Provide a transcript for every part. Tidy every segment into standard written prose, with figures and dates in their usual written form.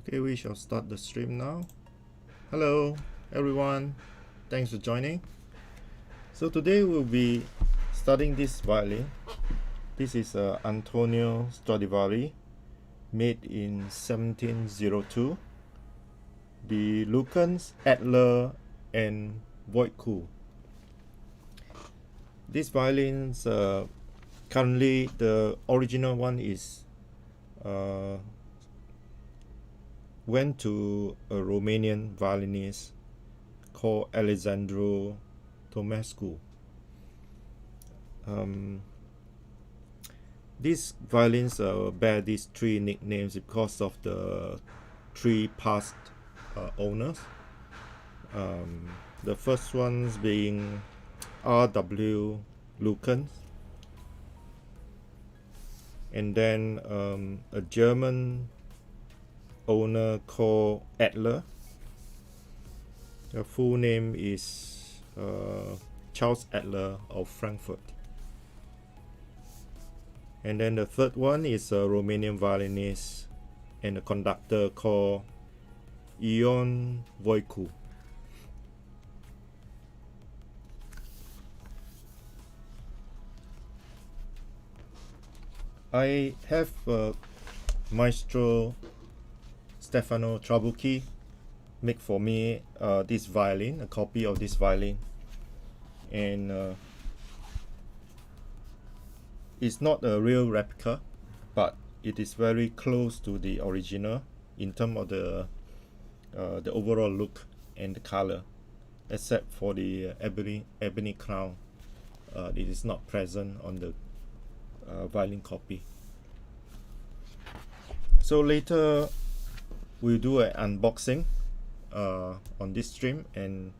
Okay, we shall start the stream now. Hello everyone, thanks for joining. So today we'll be studying this violin. This is Antonio Stradivari, made in 1702. The Lukens, Edler and Voicu. These violins, currently the original one is went to a Romanian violinist called Alexandru Tomescu. These violins bear these three nicknames because of the three past owners. The first ones being R.W. Lukens, and then a German owner called Edler. The full name is Charles Edler of Frankfurt. And then the third one is a Romanian violinist and a conductor called Ion Voicu. I have Maestro Stefano Trabucchi make for me this violin, a copy of this violin, and it's not a real replica, but it is very close to the original in terms of the overall look and the color, except for the ebony crown. It is not present on the violin copy. So later we'll do an unboxing on this stream, and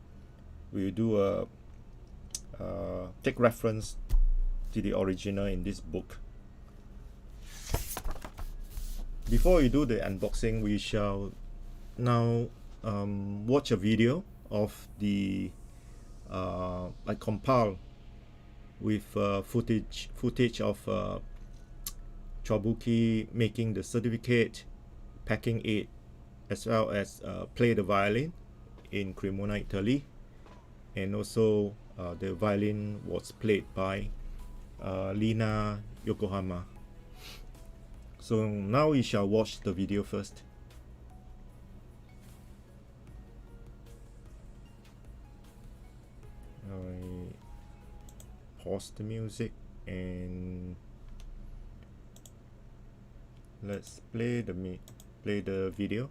we'll do a take reference to the original in this book. Before we do the unboxing, we shall now watch a video of the I compile with footage of Trabucchi making the certificate, packing it, as well as play the violin in Cremona, Italy, and also the violin was played by Lina Yokohama. So now we shall watch the video first. I pause the music and let's play the video.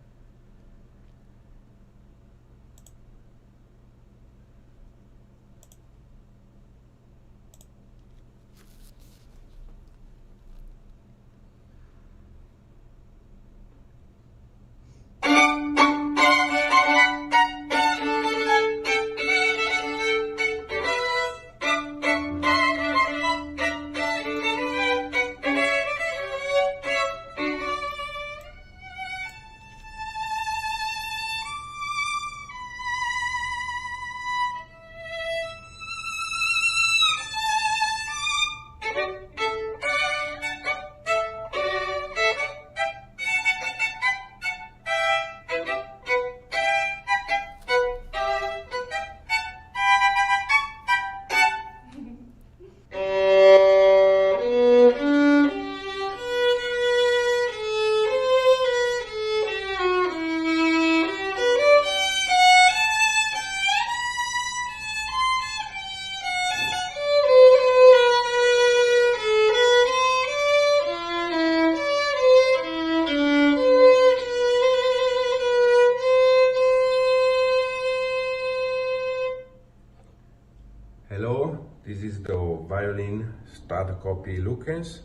This is the violin Trabucchi Lukens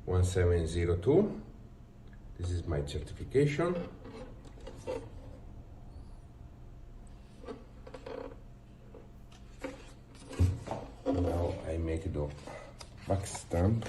1702. This is my certification. Now I make the back stamp.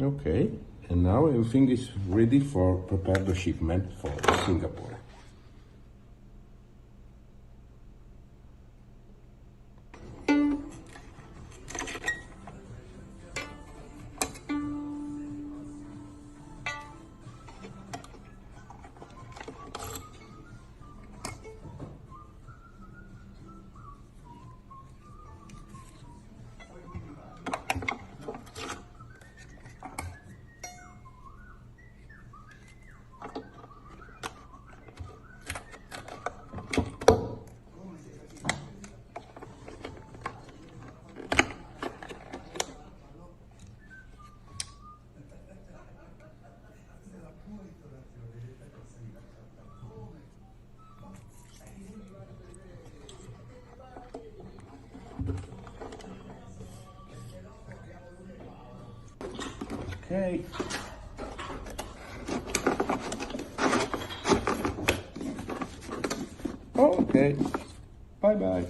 Okay, and now everything is ready for prepare the shipment for Singapore. Okay. Okay. Bye bye.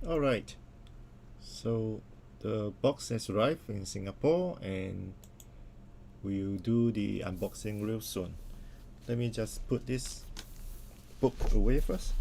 Alright, so the box has arrived in Singapore and we'll do the unboxing real soon. Let me just put this book away first.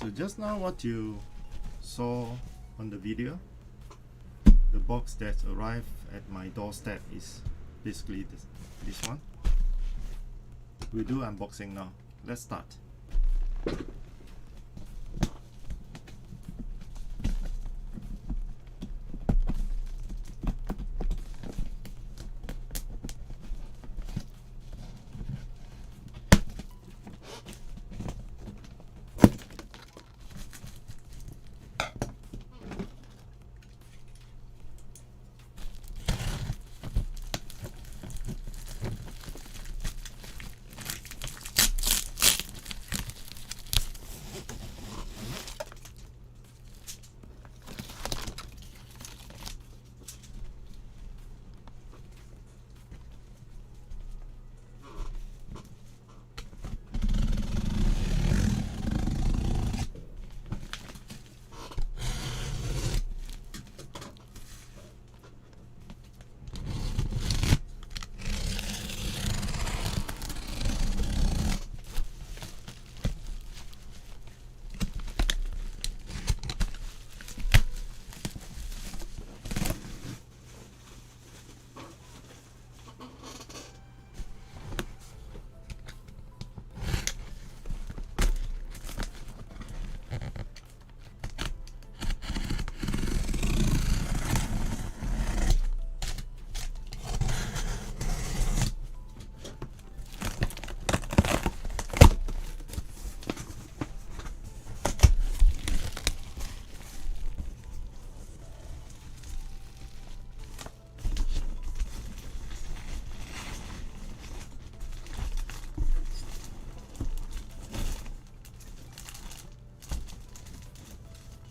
So just now what you saw on the video, the box that arrived at my doorstep is basically this one. We'll do unboxing now. Let's start.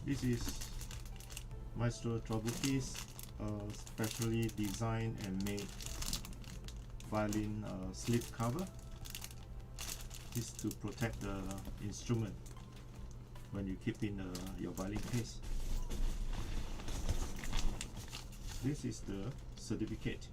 This is Maestro Trabucchi's specially designed and made violin slip cover. This to protect the instrument when you keep in your violin case. This is the certificate.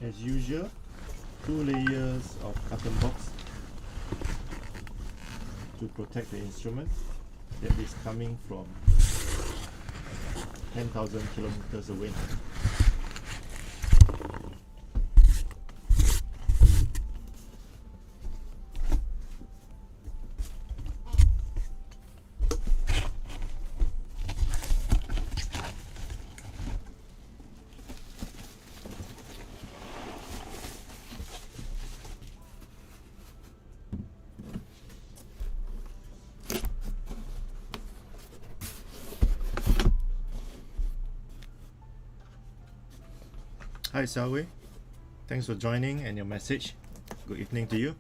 As usual, 2 layers of cotton box to protect the instrument that is coming from 10,000 kilometers away. Hi Salwe, thanks for joining and your message. Good evening to you.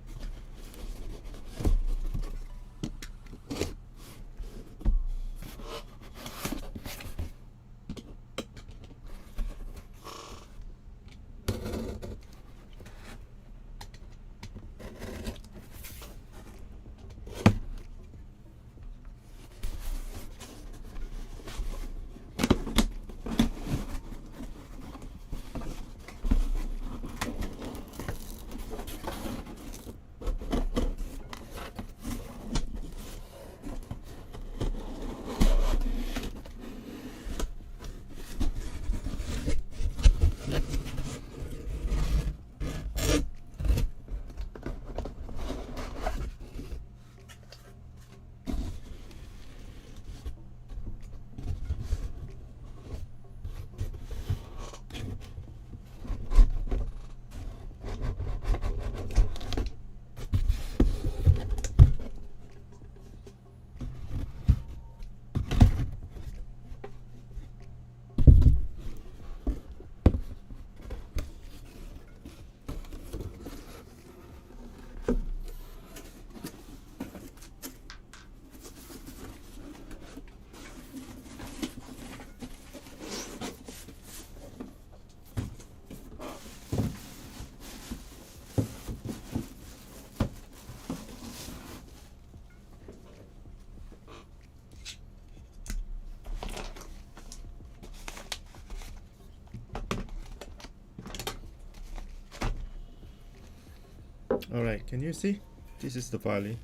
Alright, can you see? This is the violin.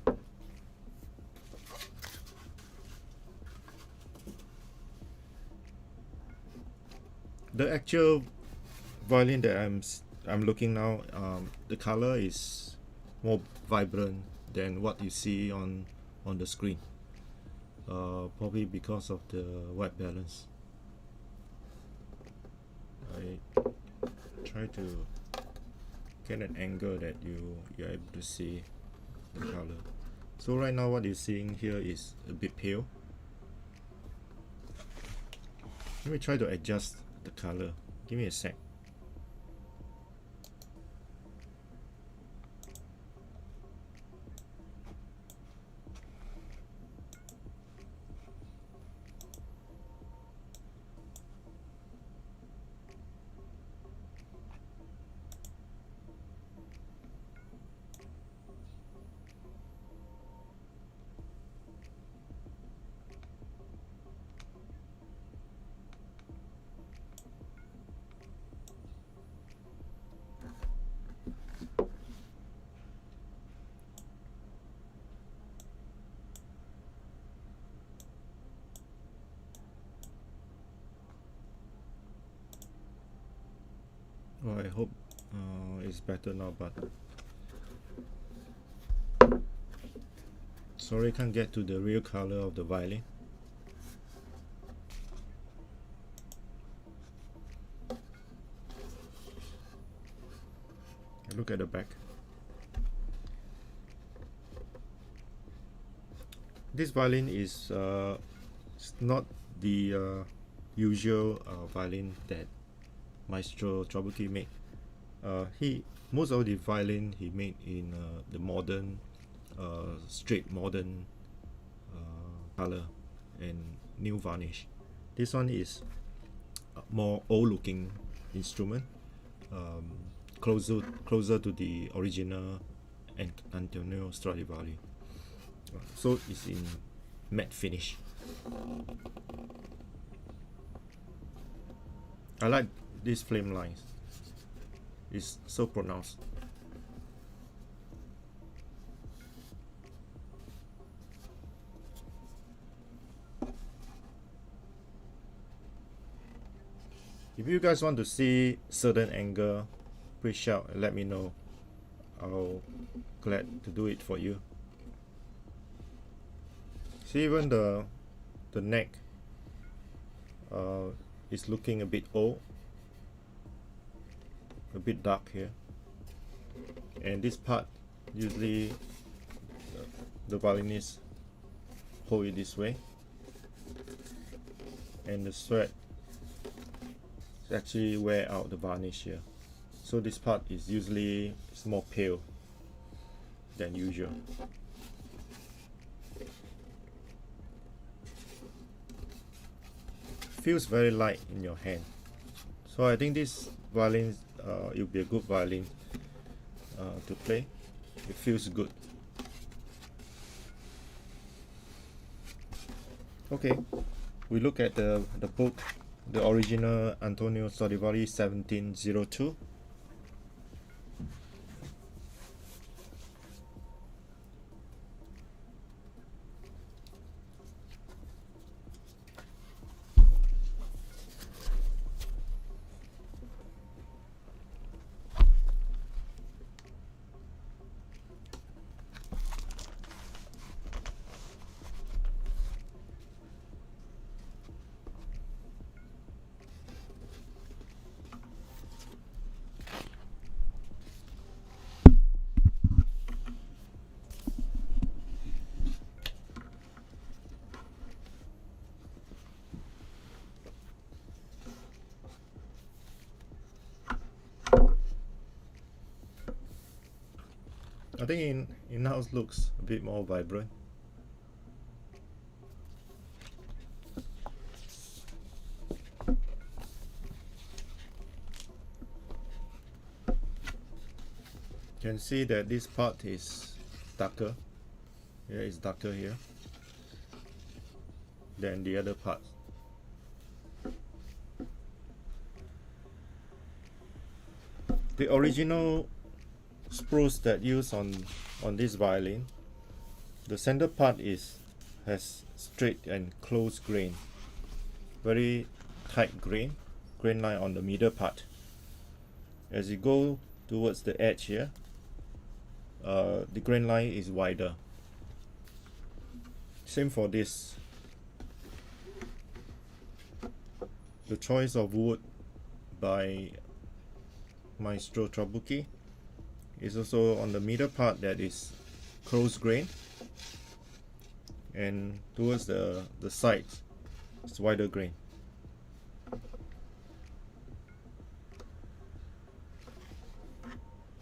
The actual violin that I'm looking now, the color is more vibrant than what you see on the screen. Probably because of the white balance. I try to get an angle that you're able to see the color. So right now what you're seeing here is a bit pale. Let me try to adjust the color. Give me a sec. Oh, I hope it's better now, but sorry, can't get to the real color of the violin. Look at the back. This violin is not the usual violin that Maestro Trabucchi made. Most of the violin he made in the modern, straight modern color and new varnish. This one is more old-looking instrument, closer to the original Antonio Stradivari. So it's in matte finish. I like these flame lines. is so pronounced. If you guys want to see certain angle, please shout and let me know. I'll glad to do it for you. See, even the neck is looking a bit old, a bit dark here, and this part usually the violinist hold it this way, and the thread actually wear out the varnish here, so this part is usually more pale than usual. Feels very light in your hand, so I think this violin it will be a good violin to play. It feels good. Okay, we look at the book, the original Antonio Stradivari 1702. I think in-house looks a bit more vibrant. You can see that this part is darker. Yeah, it's darker here than the other part. The original spruce that used on this violin, the center part has straight and close grain, very tight grain line on the middle part. As you go towards the edge here, the grain line is wider. Same for this. The choice of wood by Maestro Trabucchi is also on the middle part that is close grain, and towards the sides it's wider grain.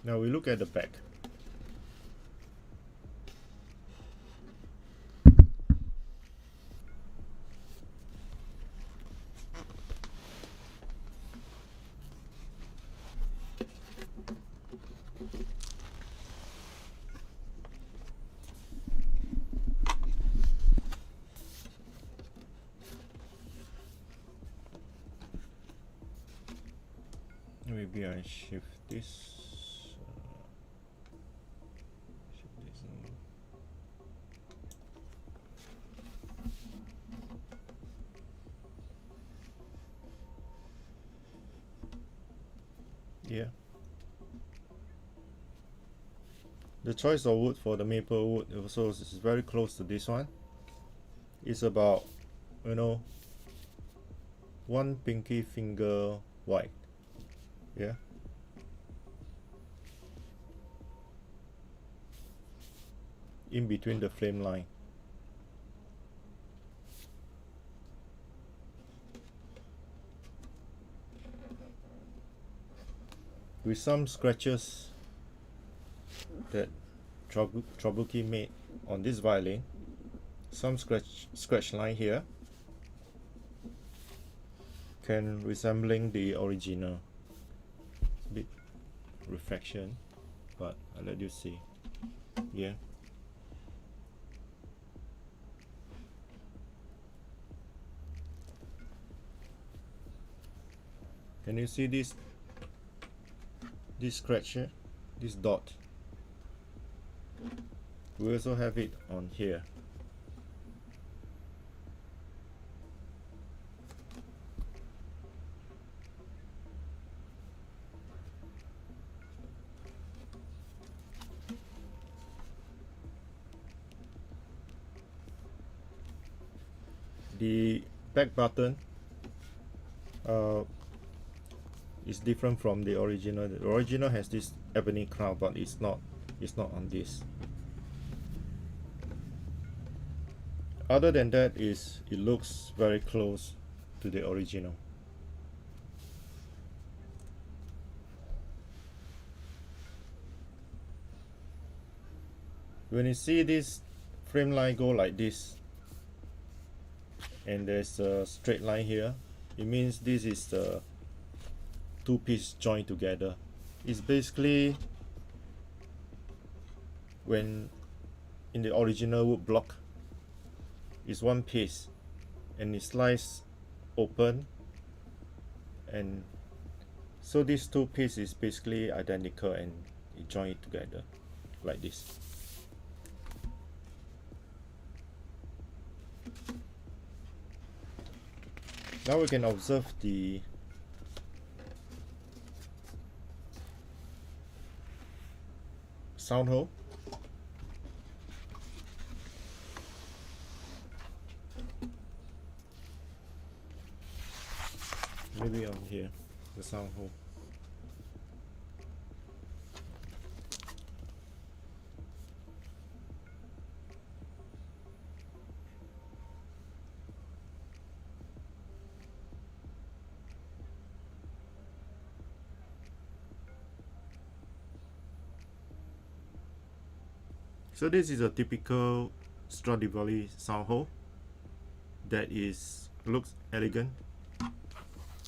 Now we look at the back. Maybe I shift this. Yeah. The choice of wood for the maple wood also is very close to this one. It's about, one pinky finger wide. Yeah. In between the flame line. With some scratches that Trabucchi made on this violin, some scratch line here can resembling the original. Bit reflection, but I'll let you see. Yeah. Can you see this this scratch here, this dot. We also have it on here. The back button is different from the original. The original has this ebony crown, but it's not on this. Other than that, it looks very close to the original. When you see this frame line go like this, and there's a straight line here, it means this is the two piece joined together. It's basically when in the original wood block, it's one piece and it slices open, and so these two pieces is basically identical and you join it together like this. Now we can observe the sound hole. Maybe on here, the sound hole. So this is a typical Stradivari sound hole that looks elegant.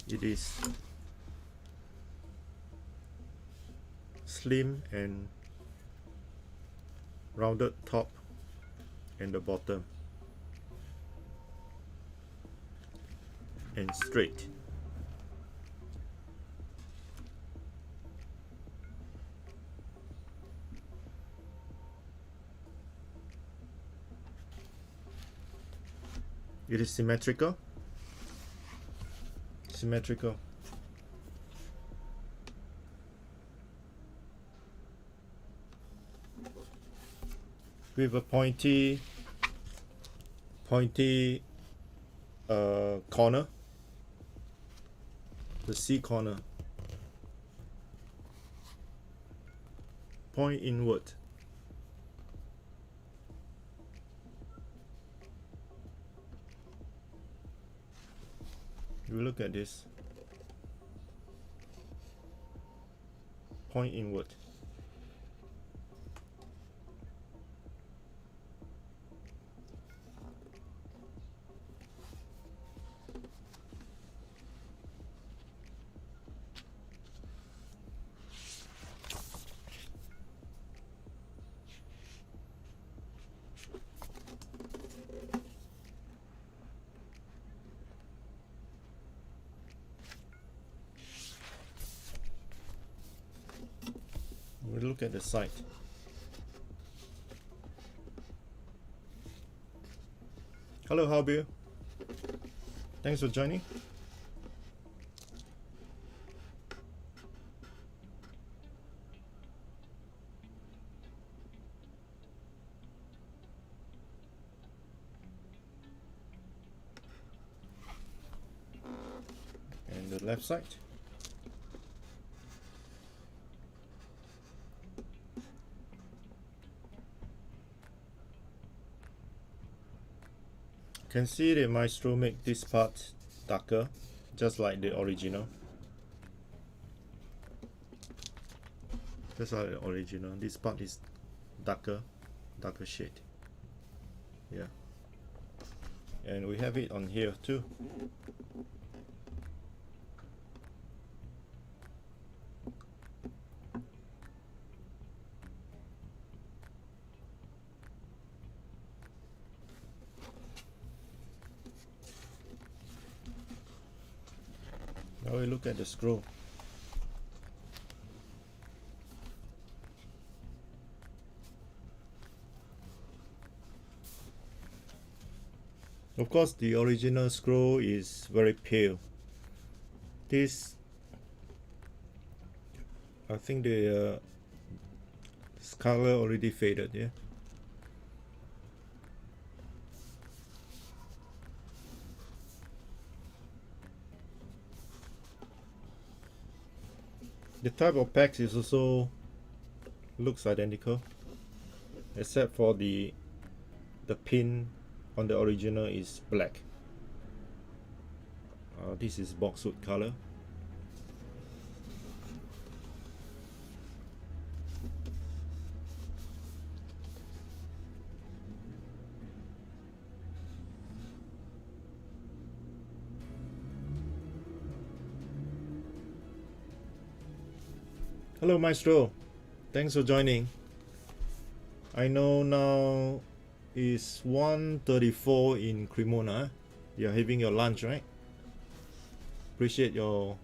It is slim and rounded top and the bottom, and straight. It is symmetrical. With a pointy corner, the C corner, point inward. You look at this, point inward. We look at the side. Hello, how are you? Thanks for joining. And the left side. Can see the maestro make this part darker, just like the original. Just like the original. This part is darker shade. Yeah. And we have it on here too. Now we look at the scroll. Of course, the original scroll is very pale. This, I think the color already faded, yeah. The type of packs is also looks identical, except for the pin on the original is black. This is boxwood color. Hello Maestro, thanks for joining. I know now it's 1:34 in Cremona. You're having your lunch, right? Appreciate your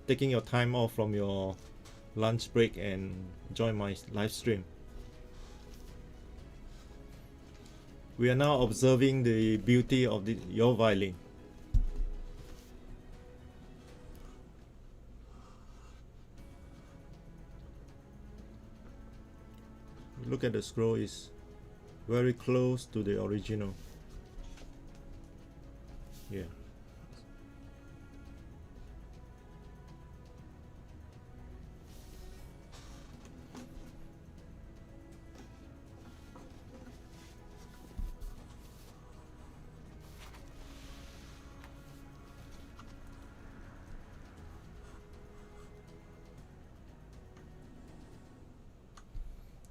taking your time off from your lunch break and join my live stream. We are now observing the beauty of your violin. Look at the scroll, is very close to the original. Yeah.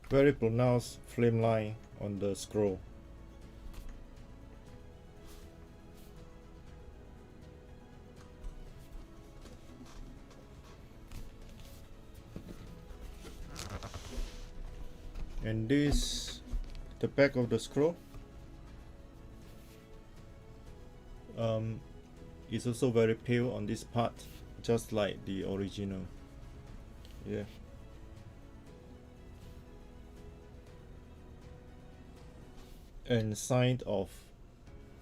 Very pronounced flame line on the scroll. And this, the back of the scroll, is also very pale on this part, just like the original. Yeah. And sign of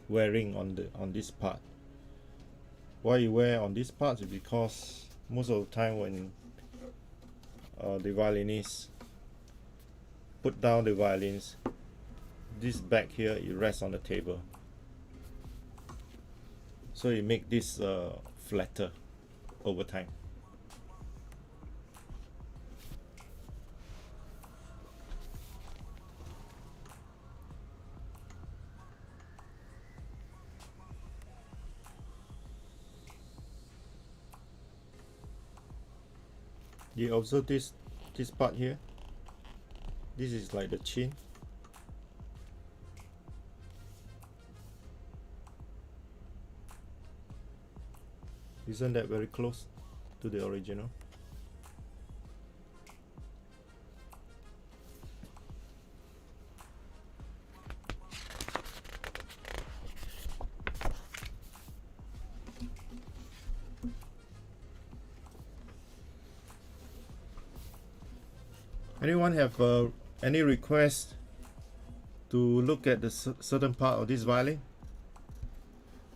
wearing on this part. Why you wear on this part is because most of the time when the violinist put down the violins, this back here it rests on the table, so it make this flatter over time. You observe this part here. This is like the chin. Isn't that very close to the original? Anyone have any request to look at the certain part of this violin?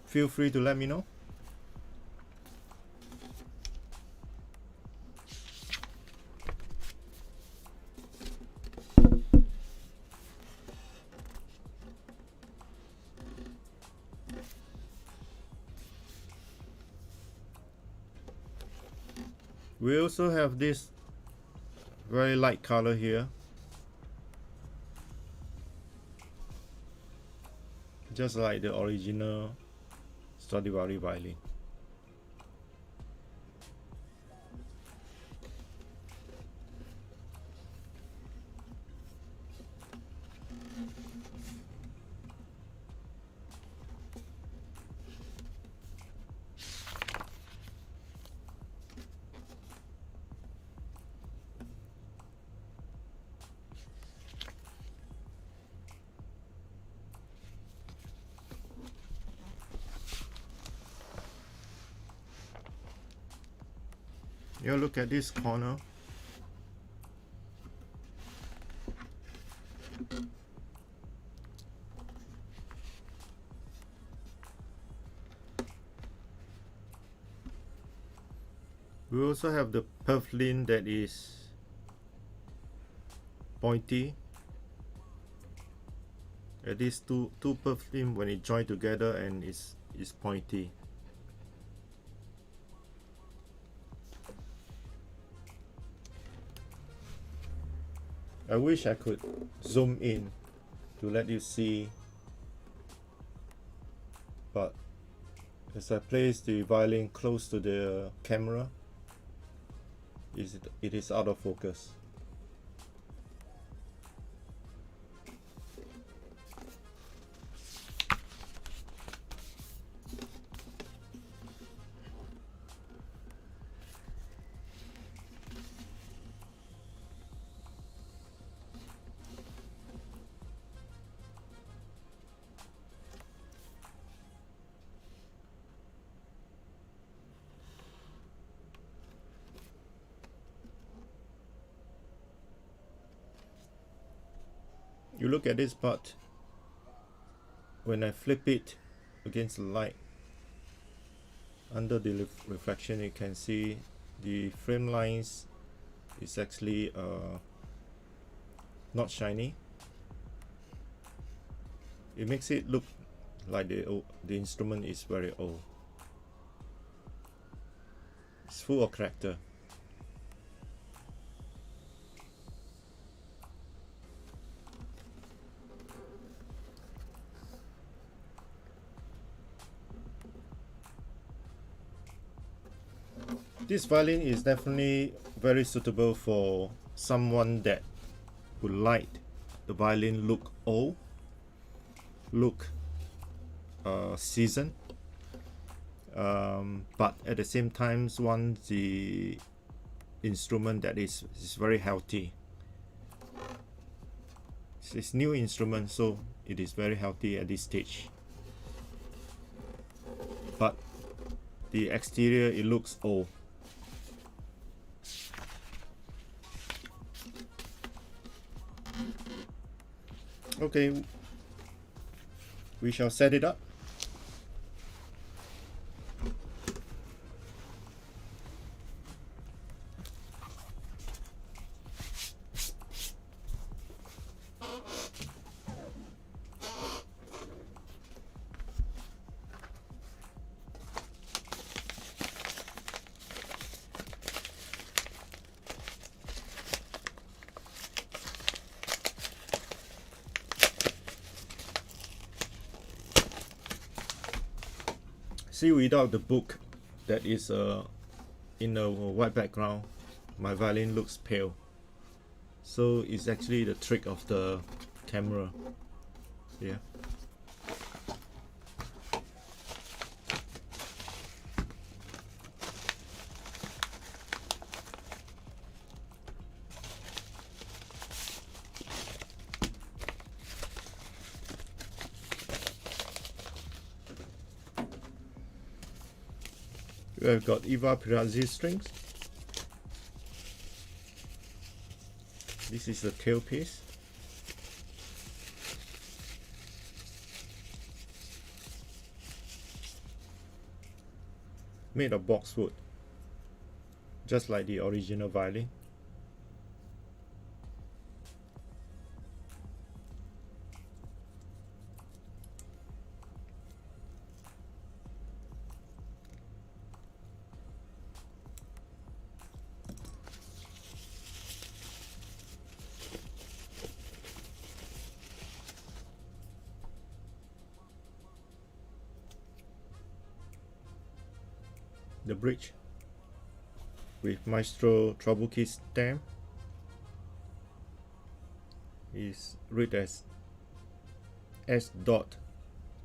Feel free to let me know. We also have this very light color here, just like the original Stradivari violin. You look at this corner. We also have the purfling that is pointy. These two purfling, when it join together and is pointy. I wish I could zoom in to let you see, but as I place the violin close to the camera, it is out of focus. You look at this part, when I flip it against the light, under the reflection you can see the frame lines is actually not shiny. It makes it look like the instrument is very old. It's full of character. This violin is definitely very suitable for someone that would like the violin look old, look seasoned, but at the same time want the instrument that is very healthy. It's new instrument, so it is very healthy at this stage. But the exterior, it looks old. Okay, we shall set it up. See, without the book that is in a white background, my violin looks pale. So it's actually the trick of the camera. Yeah. We've got Eva Pirazzi strings. This is the tailpiece. Made of boxwood, just like the original violin. The bridge with Maestro Trabucchi stamp is read as S.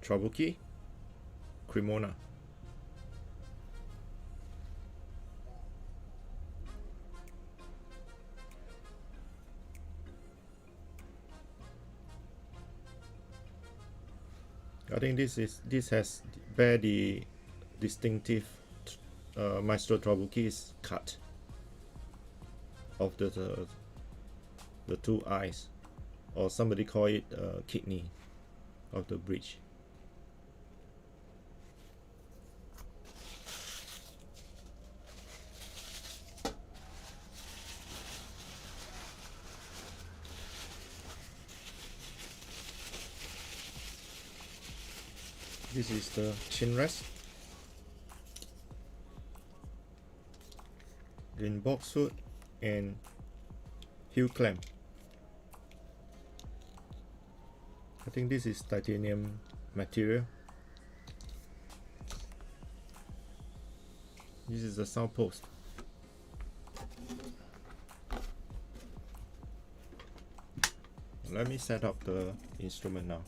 Trabucchi, Cremona. I think this has bear the distinctive Maestro Trabucchi's cut of the two eyes, or somebody call it kidney of the bridge. This is the chin rest in boxwood and heel clamp. I think this is titanium material. This is the sound post. Let me set up the instrument now.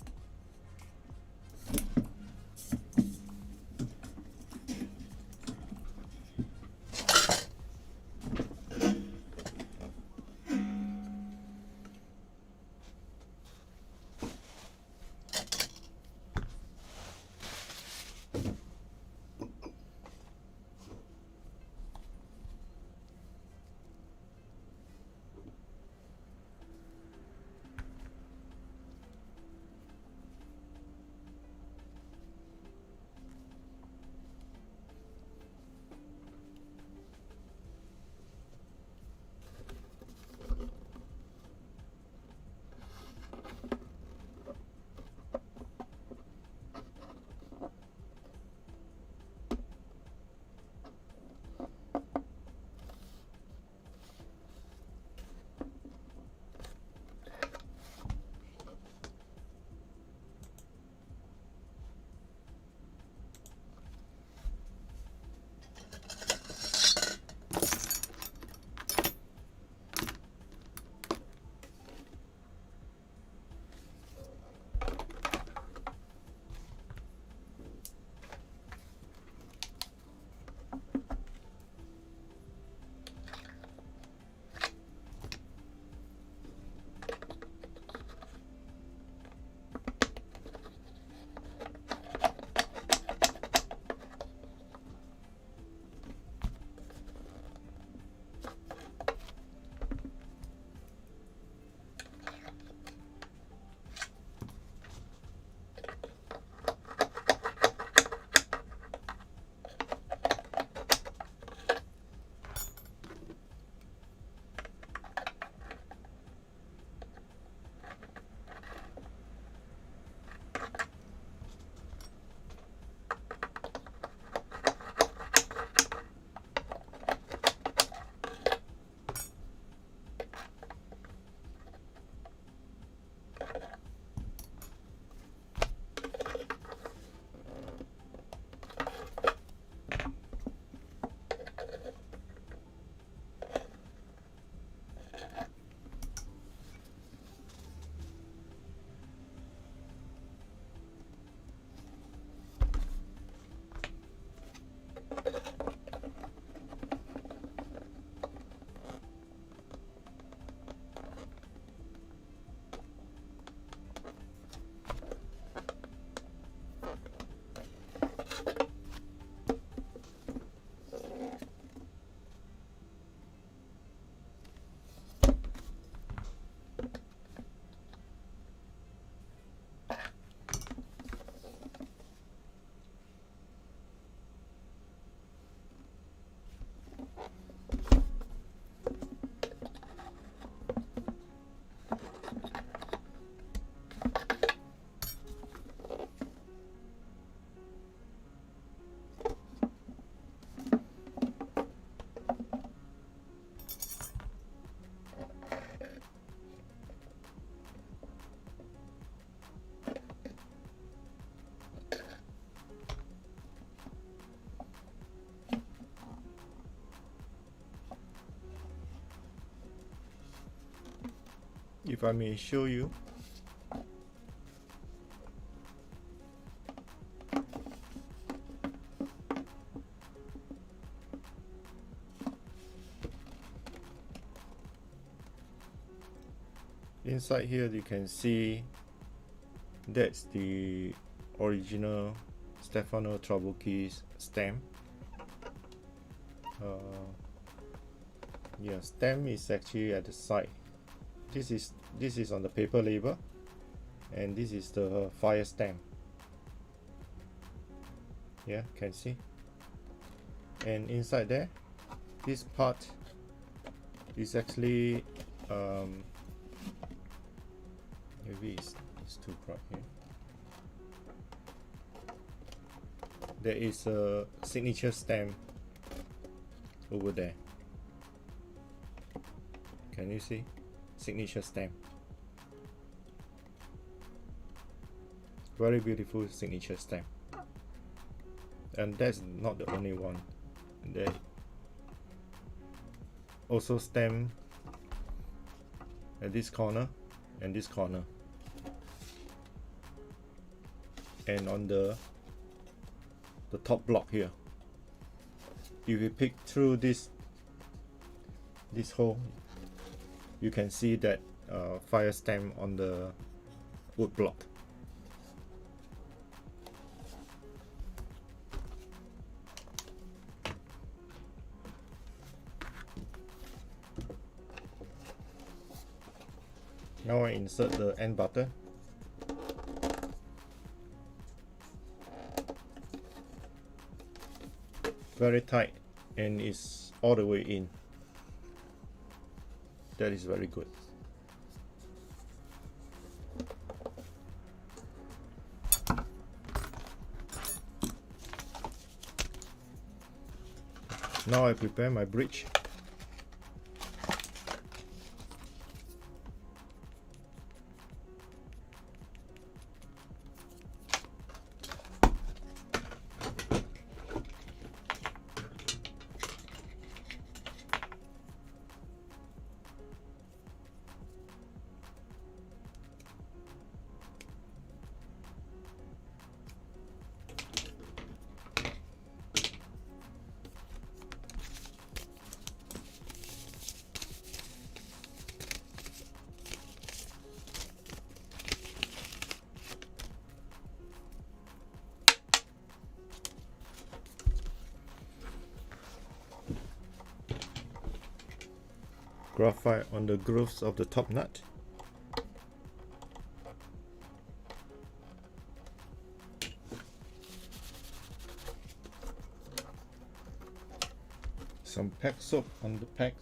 If I may show you, inside here you can see that's the original Stefano Trabucchi's stem. Yeah, stem is actually at the side. This is on the paper label, and this is the fire stem. Yeah, can see. And inside there, this part is actually maybe it's too bright here. there is a signature stamp over there. Can you see? Signature stamp. Very beautiful signature stamp. And that's not the only one. There also stamp at this corner and this corner. And on the top block here. If you pick through this hole, you can see that fire stamp on the wood block. Now I insert the end button. Very tight, and it's all the way in. That is very good. Now I prepare my bridge. Graphite on the grooves of the top nut. Some pack soap on the pack.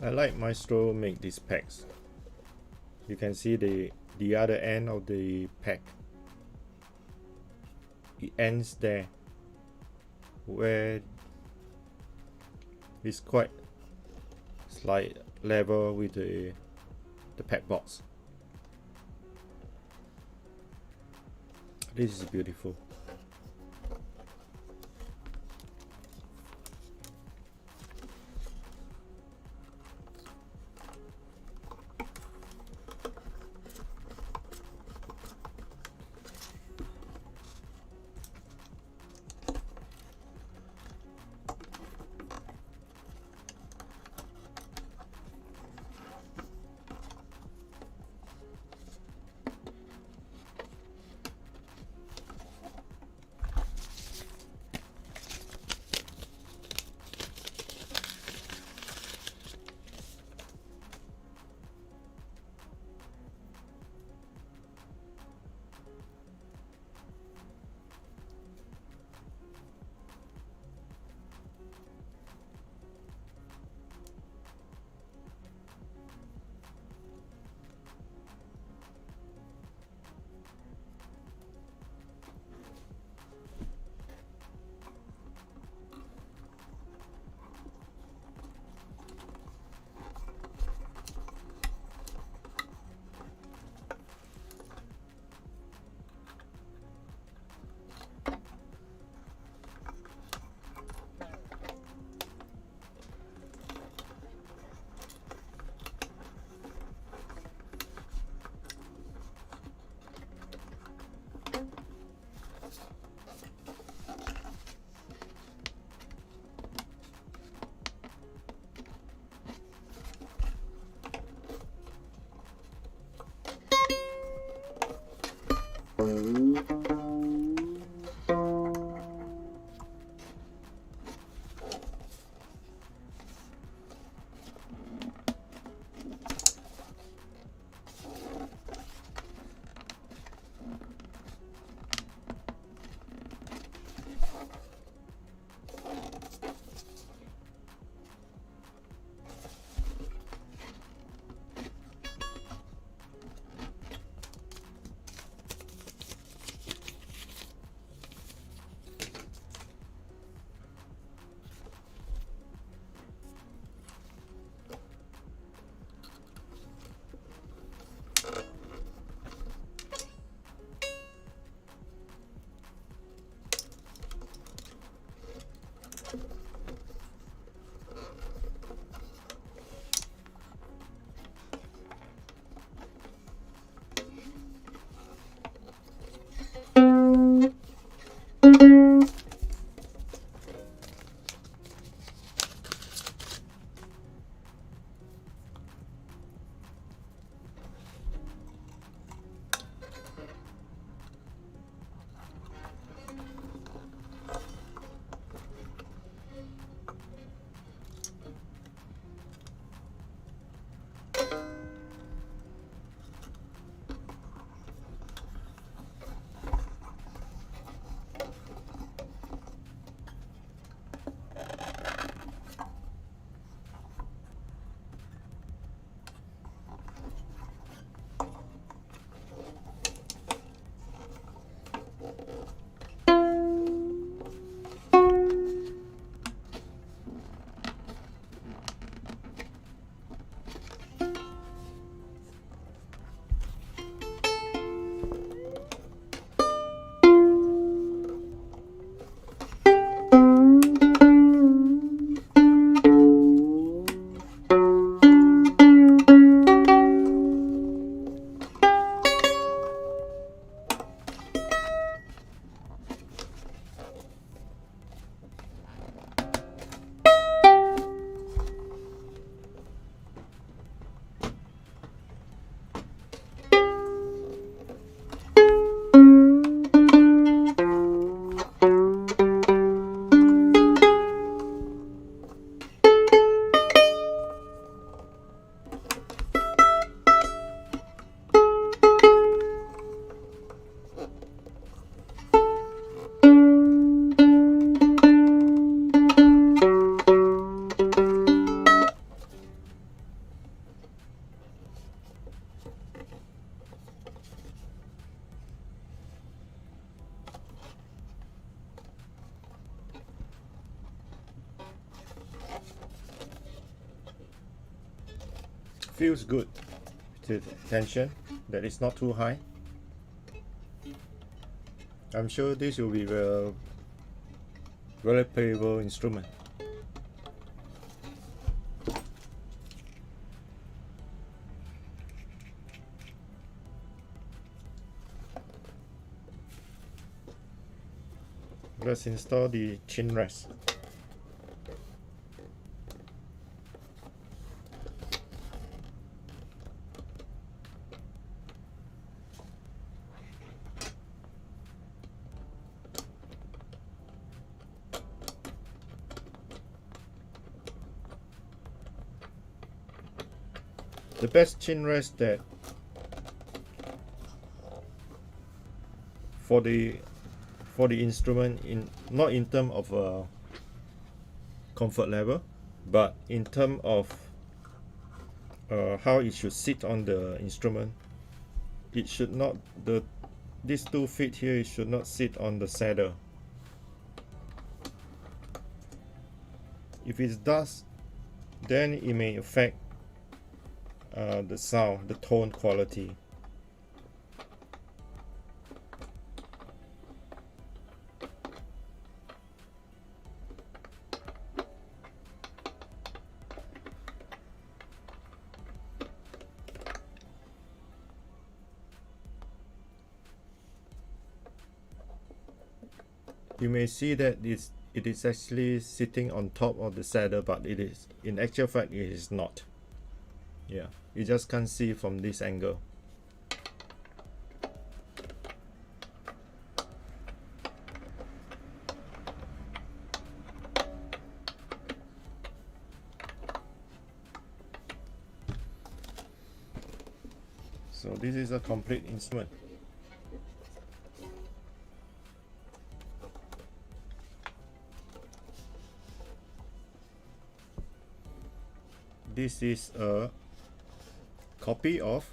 I like Maestro make these packs. You can see the other end of the pack. It ends there, where it's quite slight level with the pack box. This is beautiful. Feels good. The tension that is not too high. I'm sure this will be a very playable instrument. Let's install the chin rest. The best chin rest that for the instrument, not in terms of comfort level, but in terms of how it should sit on the instrument. It should not, these 2 feet here, it should not sit on the saddle. If it does, then it may affect the sound, the tone quality. You may see that it is actually sitting on top of the saddle, but it is, in actual fact, it is not. Yeah, you just can't see from this angle. this is a complete instrument. This is a copy of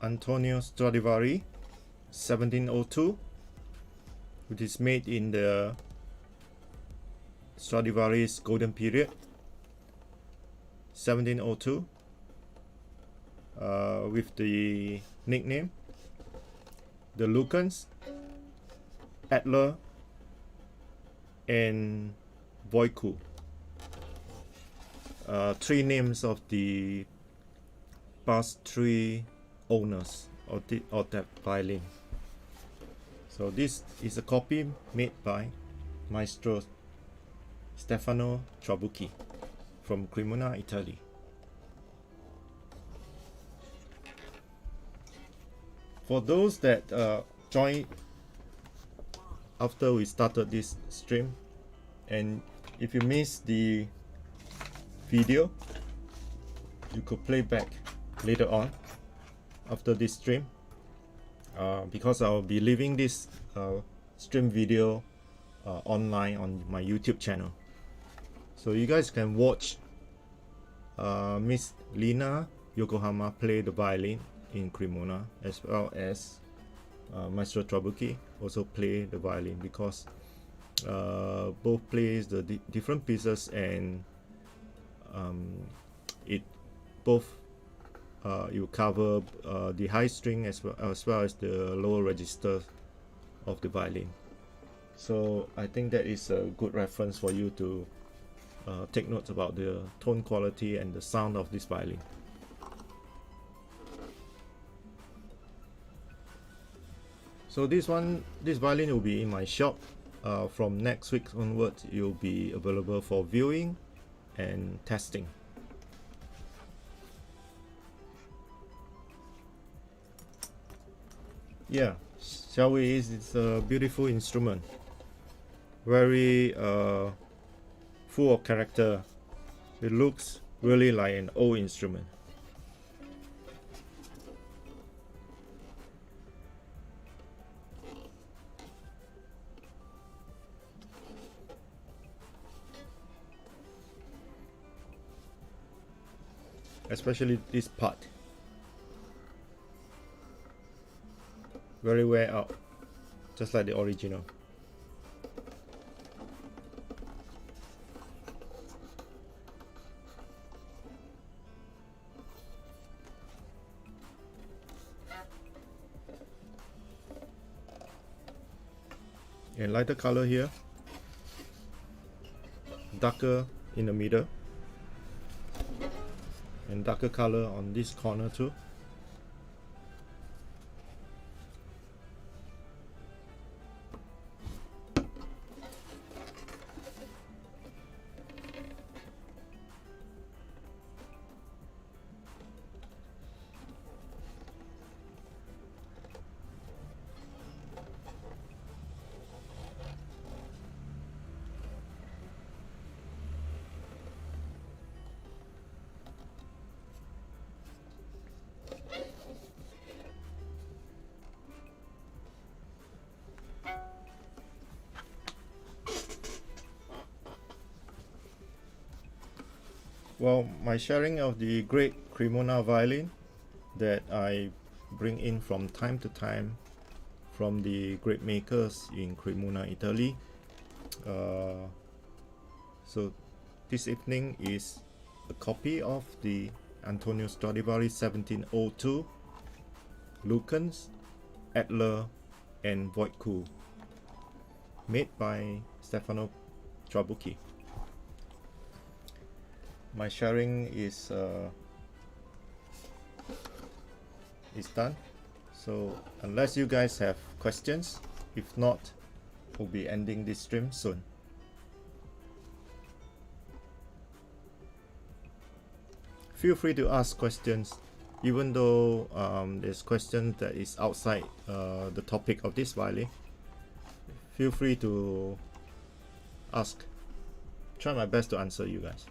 Antonio Stradivari 1702, which is made in the Stradivari's golden period, 1702, with the nickname the Lukens, Edler, and Voicu. Three names of the past three owners of that violin. So this is a copy made by Maestro Stefano Trabucchi from Cremona, Italy. For those that joined after we started this stream, and if you missed the video, you could play back later on after this stream, because I'll be leaving this stream video online on my YouTube channel, so you guys can watch Miss Lina Yokohama play the violin in Cremona, as well as Maestro Trabucchi also play the violin, because both plays the different pieces, and it both you cover the high string as well as the lower register of the violin. So I think that is a good reference for you to take notes about the tone quality and the sound of this violin. So this violin will be in my shop. From next week onwards, it will be available for viewing and testing. Yeah, shall we? It's a beautiful instrument, very full of character. It looks really like an old instrument. Especially this part, very wear out, just like the original. And lighter color here, darker in the middle, and darker color on this corner too. Well, my sharing of the great Cremona violin that I bring in from time to time from the great makers in Cremona, Italy. So this evening is a copy of the Antonio Stradivari 1702, Lukens, Edler, and Voicu, made by Stefano Trabucchi. My sharing is done. So unless you guys have questions, if not, we'll be ending this stream soon. Feel free to ask questions, even though there's questions that is outside the topic of this violin. Feel free to ask. Try my best to answer you guys.